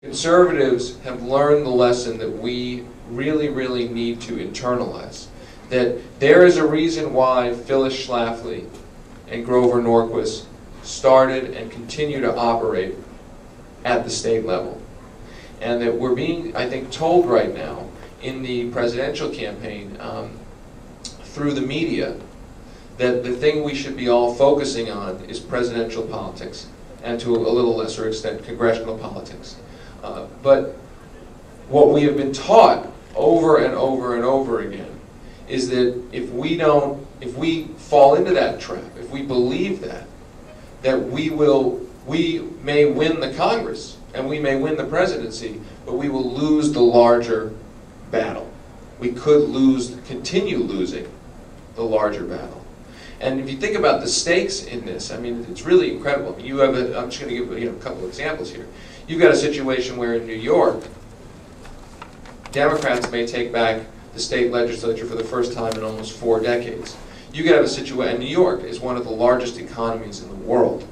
Conservatives have learned the lesson that we really need to internalize. That there is a reason why Phyllis Schlafly and Grover Norquist started and continue to operate at the state level. And that we're being, I think, told right now in the presidential campaign through the media that the thing we should be all focusing on is presidential politics, and to a little lesser extent congressional politics. But what we have been taught over and over again is that if we fall into that trap, if we believe that we may win the Congress and we may win the presidency, but we will lose the larger battle. We could continue losing the larger battle. And if you think about the stakes in this, I mean, it's really incredible. I'm just going to give a couple of examples here. You've got a situation where in New York, Democrats may take back the state legislature for the first time in almost 4 decades. You could have a situation, and New York is one of the largest economies in the world.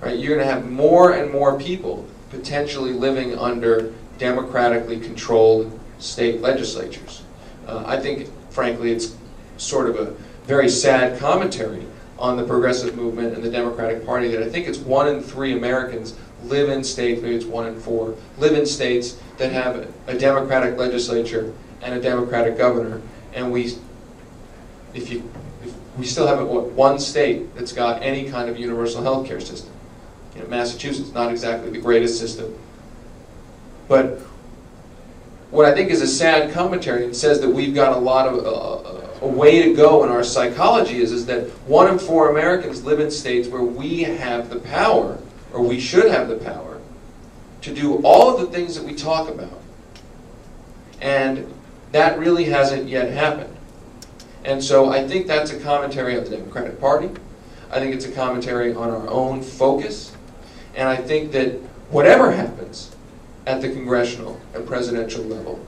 Right? You're going to have more and more people potentially living under democratically controlled state legislatures. I think, frankly, it's sort of a very sad commentary on the progressive movement and the Democratic Party that I think it's 1 in 3 Americans live in states, maybe it's 1 in 4, live in states that have a Democratic legislature and a Democratic governor, and we still have one state that's got any kind of universal health care system. Massachusetts, not exactly the greatest system. But what I think is a sad commentary, and says that we've got a lot of a way to go in our psychology is that 1 in 4 Americans live in states where we have the power, or we should have the power, to do all of the things that we talk about. And that really hasn't yet happened. And so I think that's a commentary on the Democratic Party. I think it's a commentary on our own focus. And I think that whatever happens at the congressional and presidential level,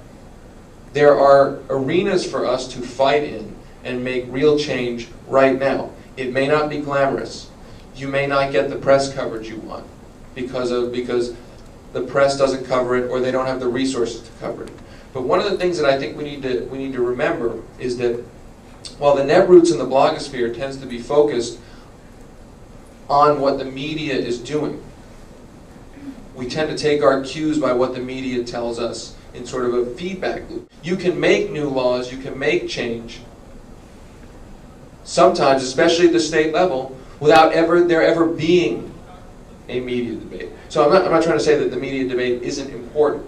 there are arenas for us to fight in and make real change right now. It may not be glamorous. You may not get the press coverage you want because the press doesn't cover it or they don't have the resources to cover it. But one of the things that I think we need to remember is that while the netroots in the blogosphere tends to be focused on what the media is doing, we tend to take our cues by what the media tells us in sort of a feedback loop. You can make new laws, you can make change, sometimes, especially at the state level, without there ever being a media debate. So I'm not trying to say that the media debate isn't important.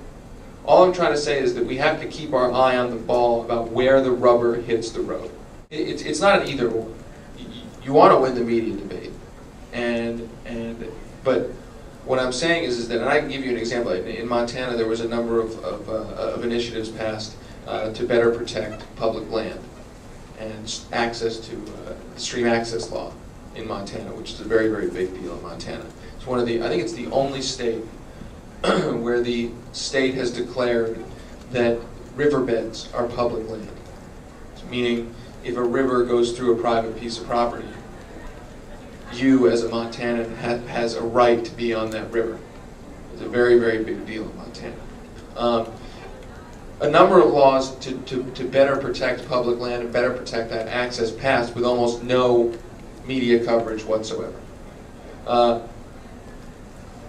All I'm trying to say is that we have to keep our eye on the ball about where the rubber hits the road. It's not an either or. You want to win the media debate, but what I'm saying is that, and I can give you an example. In Montana, there was a number of initiatives passed to better protect public land and access to the stream access law in Montana, which is a very big deal in Montana. It's one of the, I think it's the only state where the state has declared that riverbeds are public land. Meaning, if a river goes through a private piece of property, you as a Montanan has a right to be on that river. It's a very big deal in Montana. A number of laws to better protect public land and better protect that access passed with almost no media coverage whatsoever.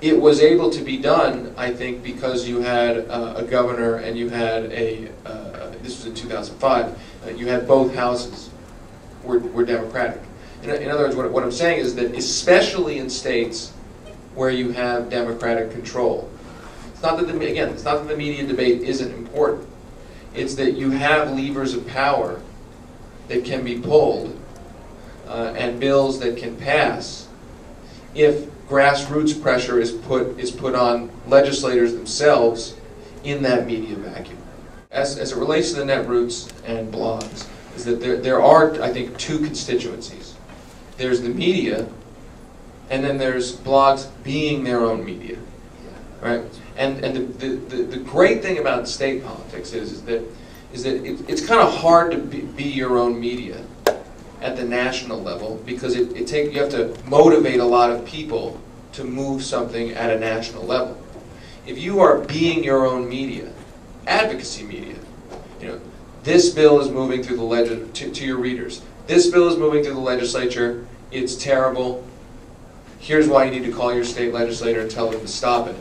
It was able to be done, I think, because you had a governor and you had this was in 2005, you had both houses were Democratic. In other words, what I'm saying is that especially in states where you have Democratic control, it's not that the media debate isn't important. It's that you have levers of power that can be pulled and bills that can pass if grassroots pressure is put on legislators themselves in that media vacuum. As it relates to the netroots and blogs, is that there are, I think, 2 constituencies. There's the media, and then there's blogs being their own media, right? And the great thing about state politics is that it's kind of hard to be your own media at the national level because you have to motivate a lot of people to move something at a national level. if you are being your own media, advocacy media, you know, this bill is moving through the to your readers. This bill is moving through the legislature. It's terrible. Here's why you need to call your state legislator and tell them to stop it.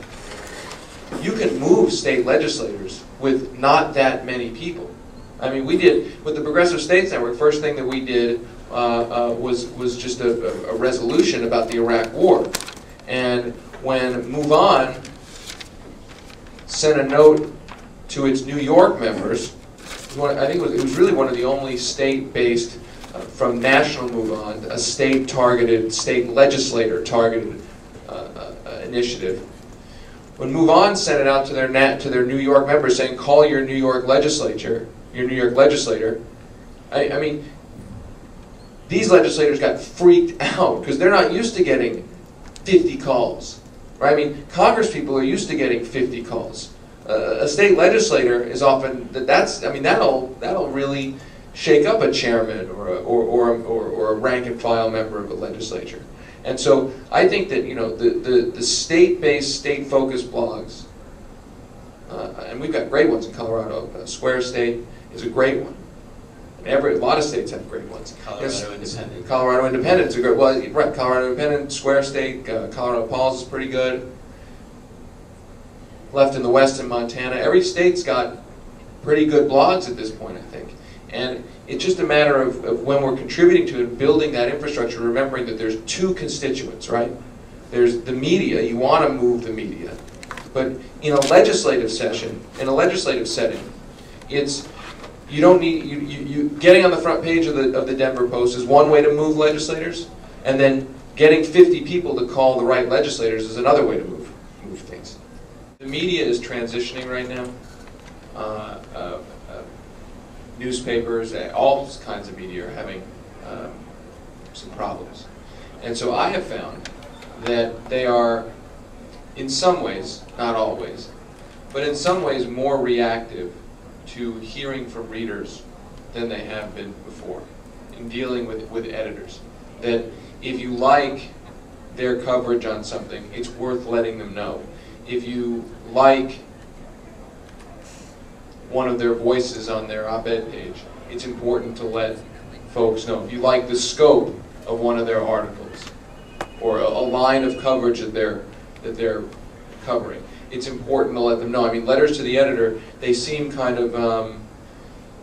You can move state legislators with not that many people. I mean, we did, with the Progressive States Network, first thing that we did was just a resolution about the Iraq War. And when Move On sent a note to its New York members, I think it was really one of the only state-based, from national Move On, a state-targeted, state legislator-targeted initiative. When Move On sent it out to their New York members saying, call your New York legislator, I mean, these legislators got freaked out because they're not used to getting 50 calls, right? I mean, Congress people are used to getting 50 calls. A state legislator is often, that'll really shake up a chairman or a rank and file member of a legislature. And so I think that, you know, the state-based, state-focused blogs, and we've got great ones in Colorado. Square State is a great one. A lot of states have great ones. Colorado Independent. Colorado Independent is a great, well, right, Colorado Independent, Square State, Colorado Paul's is pretty good. Left in the West in Montana. Every state's got pretty good blogs at this point, I think. And it's just a matter of when we're contributing to it, building that infrastructure, remembering that there's two constituents, right? There's the media, you want to move the media. But in a legislative session, in a legislative setting, it's, you don't need, getting on the front page of the Denver Post is one way to move legislators, and then getting 50 people to call the right legislators is another way to move things. The media is transitioning right now. Newspapers, all kinds of media are having some problems. And so I have found that they are, in some ways, not always, but in some ways more reactive to hearing from readers than they have been before in dealing with editors. That if you like their coverage on something, it's worth letting them know. If you like one of their voices on their op-ed page, it's important to let folks know. If you like the scope of one of their articles or a line of coverage that they're covering, it's important to let them know. I mean, letters to the editor, they seem kind of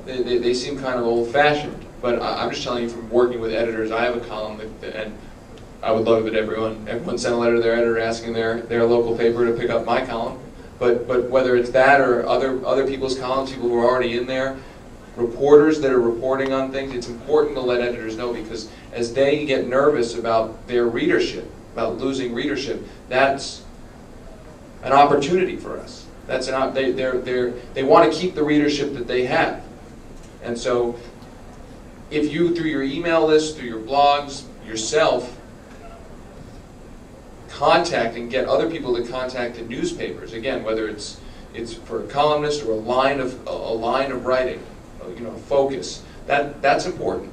they seem kind of old-fashioned, but I'm just telling you from working with editors, I have a column and I would love it if everyone sent a letter to their editor asking their local paper to pick up my column. But whether it's that or other people's columns, people who are already in there, reporters that are reporting on things, it's important to let editors know, because as they get nervous about their readership, about losing readership, that's an opportunity for us. That's they want to keep the readership that they have. And so if you, through your email list, through your blogs, yourself, contact and get other people to contact the newspapers, again, whether it's for a columnist or a line of writing, you know, focus, that's important.